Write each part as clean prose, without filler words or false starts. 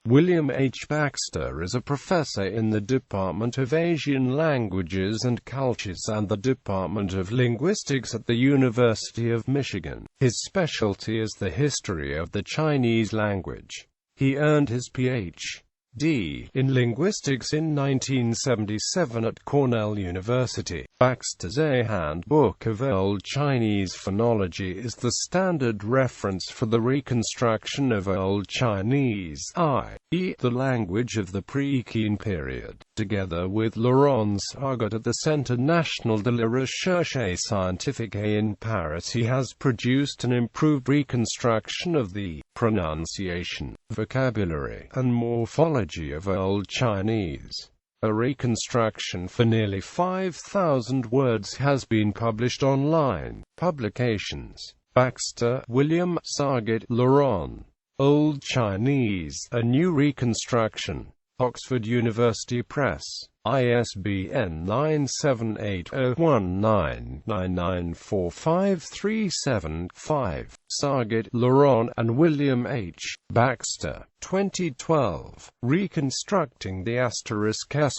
William H. Baxter is a professor in the Department of Asian Languages and Cultures and the Department of Linguistics at the University of Michigan. His specialty is the history of the Chinese language. He earned his Ph.D. in linguistics in 1977 at Cornell University. Baxter's A Handbook of Old Chinese Phonology is the standard reference for the reconstruction of Old Chinese, i.e., the language of the pre-Qin period. Together with Laurent Sargat at the Centre National de la Recherche Scientifique in Paris, he has produced an improved reconstruction of the pronunciation, vocabulary, and morphology of Old Chinese. A reconstruction for nearly 5,000 words has been published online. Publications: Baxter, William, Sargat, Laurent. Old Chinese, A New Reconstruction. Oxford University Press. ISBN 978-019-994537-5. Sargat, Laurent, and William H. Baxter. 2012. Reconstructing the *s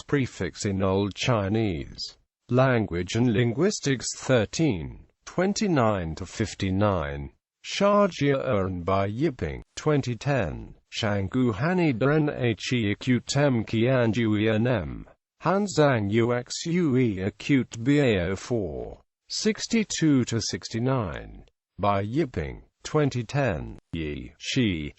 prefix in Old Chinese. Language and Linguistics 13. 29-59. Sharjah and by Yiping. 2010. Shanggu Hanida Nhe Acute M Qianjui N.M. Hanzang Uxue Acute Bao 4. 62-69. By Yiping. 2010. Yi, Shi,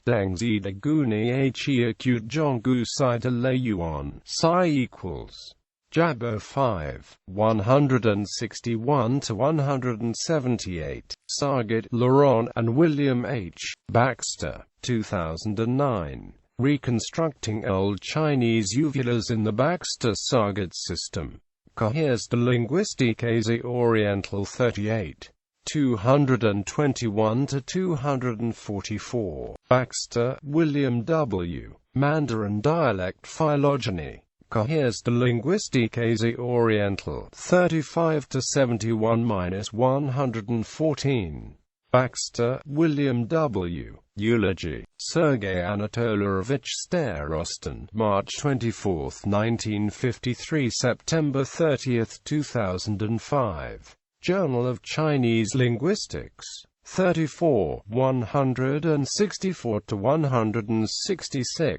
Dangzi de Guni He Acute Zhonggu Sai de Le Yuan, Psi equals. Jabo 5. 161-178. Sargat, Laurent, and William H. Baxter. 2009. Reconstructing Old Chinese uvulas in the Baxter-Sargat system. Cahiers de Linguistique Orientale 38. 221-244. Baxter, William W. Mandarin Dialect Phylogeny. Cahiers de Linguistique Orientale 35-71-114. Baxter, William W. Eulogy. Sergei Anatolovich Starostin. March 24, 1953 – September 30, 2005. Journal of Chinese Linguistics. 34, 164-166.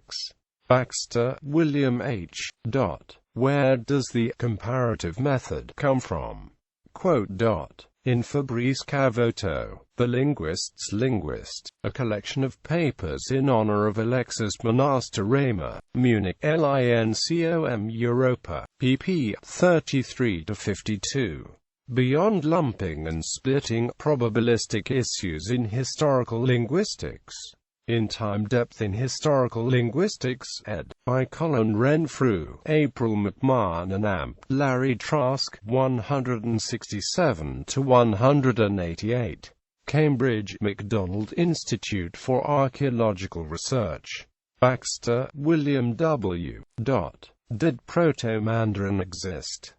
Baxter, William H. Where does the comparative method come from? In Fabrice Cavoto, The Linguist's Linguist, a collection of papers in honor of Alexis Monaster-Raymer, Munich, LINCOM Europa, pp. 33-52. Beyond lumping and splitting probabilistic issues in historical linguistics. In Time Depth in Historical Linguistics, ed. by Colin Renfrew, April McMahon and Amp. Larry Trask, 167-188. Cambridge, MacDonald Institute for Archaeological Research. Baxter, William W. Did Proto-Mandarin exist?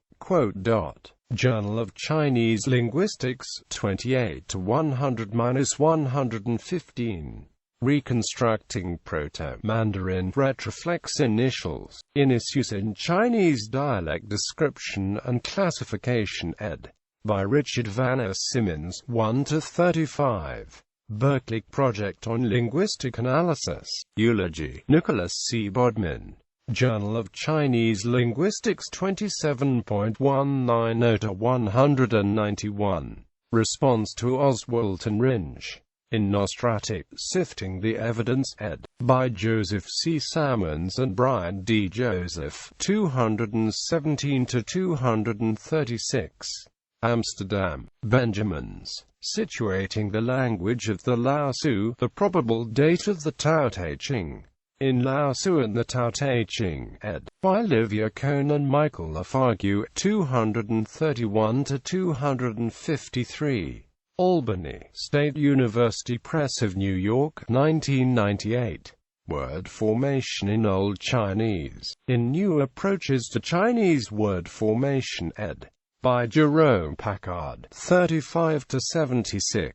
Journal of Chinese Linguistics, 28-100-115. Reconstructing Proto-Mandarin retroflex initials, in use in Chinese dialect description and classification, ed. by Richard Vanner Simmons, 1-35. Berkeley Project on Linguistic Analysis. Eulogy. Nicholas C. Bodmin. Journal of Chinese Linguistics 27.190-191. Response to Oswald and Ringe. In Nostrati, Sifting the Evidence, ed. by Joseph C. Salmons and Brian D. Joseph, 217-236. Amsterdam, Benjamins. Situating the Language of the Laosu, The Probable Date of the Tao Te Ching. In Laosu and the Tao Te Ching, ed. by Livia Cohn and Michael Lafargue, 231-253. Albany, State University Press of New York, 1998. Word Formation in Old Chinese. In New Approaches to Chinese Word Formation, ed. by Jerome Packard, 35-76.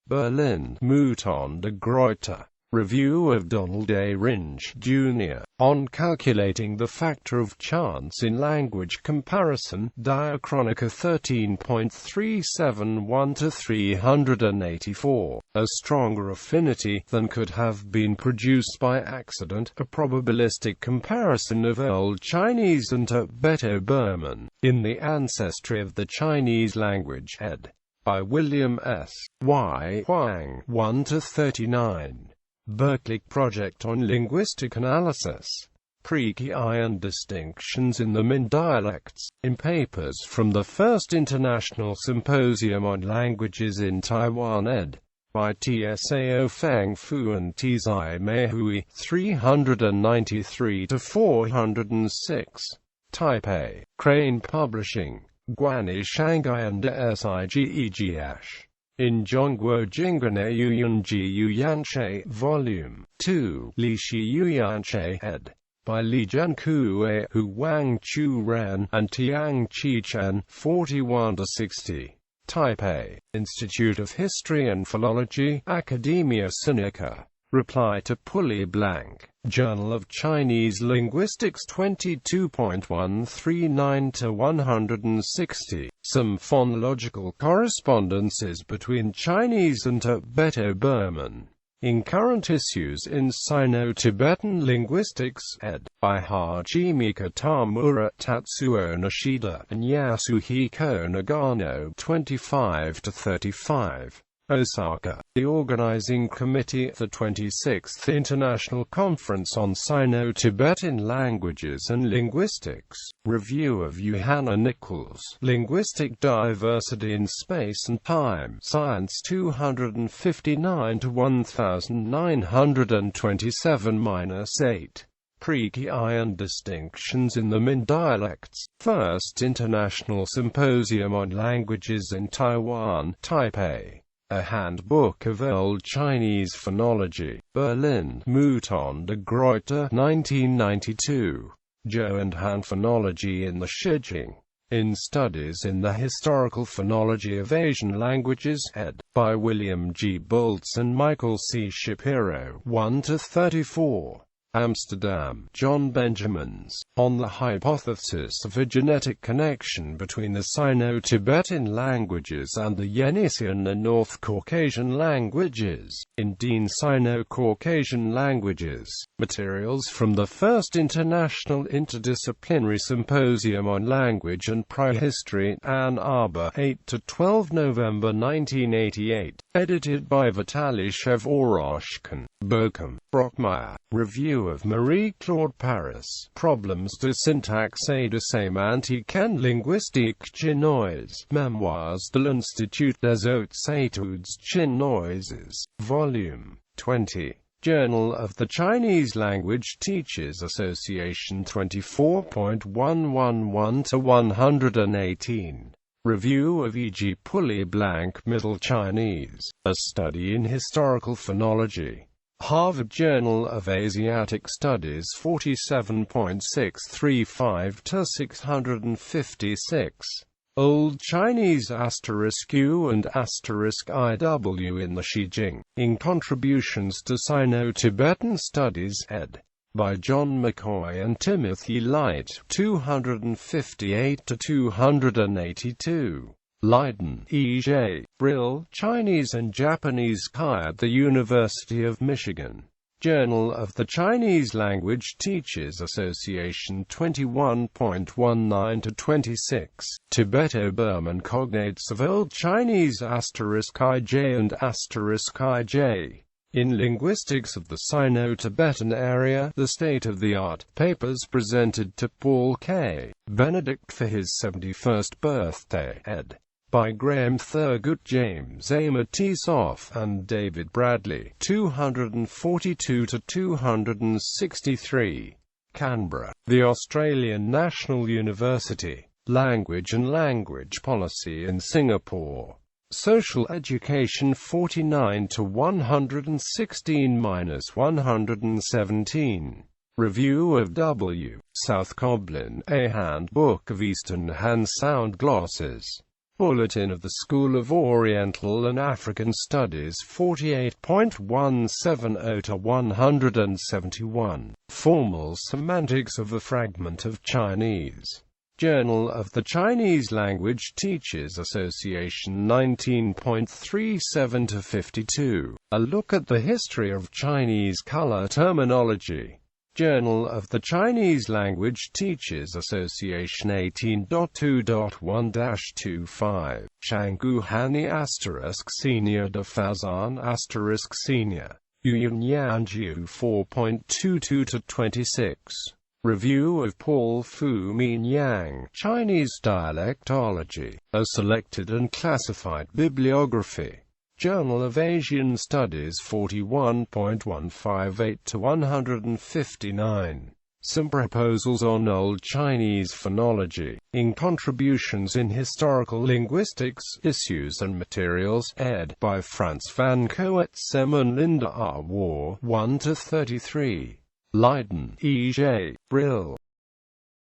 Berlin, Mouton de Gruyter. Review of Donald A. Ringe, Jr. on calculating the factor of chance in language comparison, Diachronica 13.371 to 384. A stronger affinity than could have been produced by accident, a probabilistic comparison of Old Chinese and Tibeto-Burman, in the ancestry of the Chinese language, ed. by William S. Y. Huang, 1-39. Berkeley Project on Linguistic Analysis. Pre-Ki and Distinctions in the Min Dialects, in papers from the First International Symposium on Languages in Taiwan, ed. by Tsao Feng Fu and Tsai Mei Hui, 393-406. Taipei, Crane Publishing, Guani Shanghai and SIGEGH. In Zhongguo Jingguane Yuyunji Yuyanshe, Volume 2, Li Shi Yuyanshe, ed. by Li Jiankue, Hu Wang Chu Ran, and Tiang Chi Chen, 41-60. Taipei, Institute of History and Philology, Academia Sinica. Reply to Pully Blank, Journal of Chinese Linguistics 22.139-160. Some phonological correspondences between Chinese and Tibeto-Burman. In Current Issues in Sino-Tibetan Linguistics, ed. by Hajimika Tamura, Tatsuo Nishida, and Yasuhiko Nagano, 25-35. Osaka, the Organizing Committee, the 26th International Conference on Sino-Tibetan Languages and Linguistics. Review of Johanna Nichols, Linguistic Diversity in Space and Time, Science 259-1927-8. Pre-Ki and Distinctions in the Min Dialects. First International Symposium on Languages in Taiwan, Taipei. A Handbook of Old Chinese Phonology. Berlin, Mouton de Gruyter, 1992. Zhou and Han Phonology in the Shijing. In Studies in the Historical Phonology of Asian Languages, ed. by William G. Boltz and Michael C. Shapiro, 1-34. Amsterdam, John Benjamins, on the hypothesis of a genetic connection between the Sino-Tibetan languages and the Yeniseian and North Caucasian languages. In Dean Sino-Caucasian Languages, Materials from the First International Interdisciplinary Symposium on Language and Prehistory, Ann Arbor, 8-12 November 1988. Edited by Vitaly Shevoroshkin, Bochum, Brockmeyer. Review of Marie-Claude Paris, Problems de syntaxe et de sémantique en linguistique chinoise, Memoirs de l'Institut des Hautes Études Chinoises, Volume 20. Journal of the Chinese Language Teachers Association 24.111-118. Review of E.G. Pully Blank Middle Chinese, A Study in Historical Phonology. Harvard Journal of Asiatic Studies 47.635-656. Old Chinese *U and *IW in the Shijing. In Contributions to Sino-Tibetan Studies, ed. by John McCoy and Timothy Light, 258-282. Leiden, E.J. Brill, Chinese and Japanese Chi at the University of Michigan. Journal of the Chinese Language Teachers Association 21.19-26. Tibeto-Burman Cognates of Old Chinese *IJ and *IJ. In Linguistics of the Sino-Tibetan Area, the State-of-the-Art, papers presented to Paul K. Benedict for his 71st birthday, ed. by Graham Thurgood, James A. Matisoff, and David Bradley, 242-263. Canberra, The Australian National University. Language and Language Policy in Singapore. Social Education 49-116-117. Review of W. South Coblin, A Handbook of Eastern Han Sound Glosses. Bulletin of the School of Oriental and African Studies 48.170-171. Formal Semantics of the Fragment of Chinese. Journal of the Chinese Language Teachers Association 19.37-52. A look at the history of Chinese color terminology. Journal of the Chinese Language Teachers Association 18.2.1-25. Shangguhani Senior de Fazan Senior. Yunyangjiu 4.22-26. Review of Paul Fu Minyang, Chinese Dialectology, a selected and classified bibliography. Journal of Asian Studies 41.158-159. Some proposals on Old Chinese phonology, in Contributions in Historical Linguistics, Issues and Materials, ed. by Franz van Coetzem and Linda R. War, 1-33. Leiden, E. J. Brill.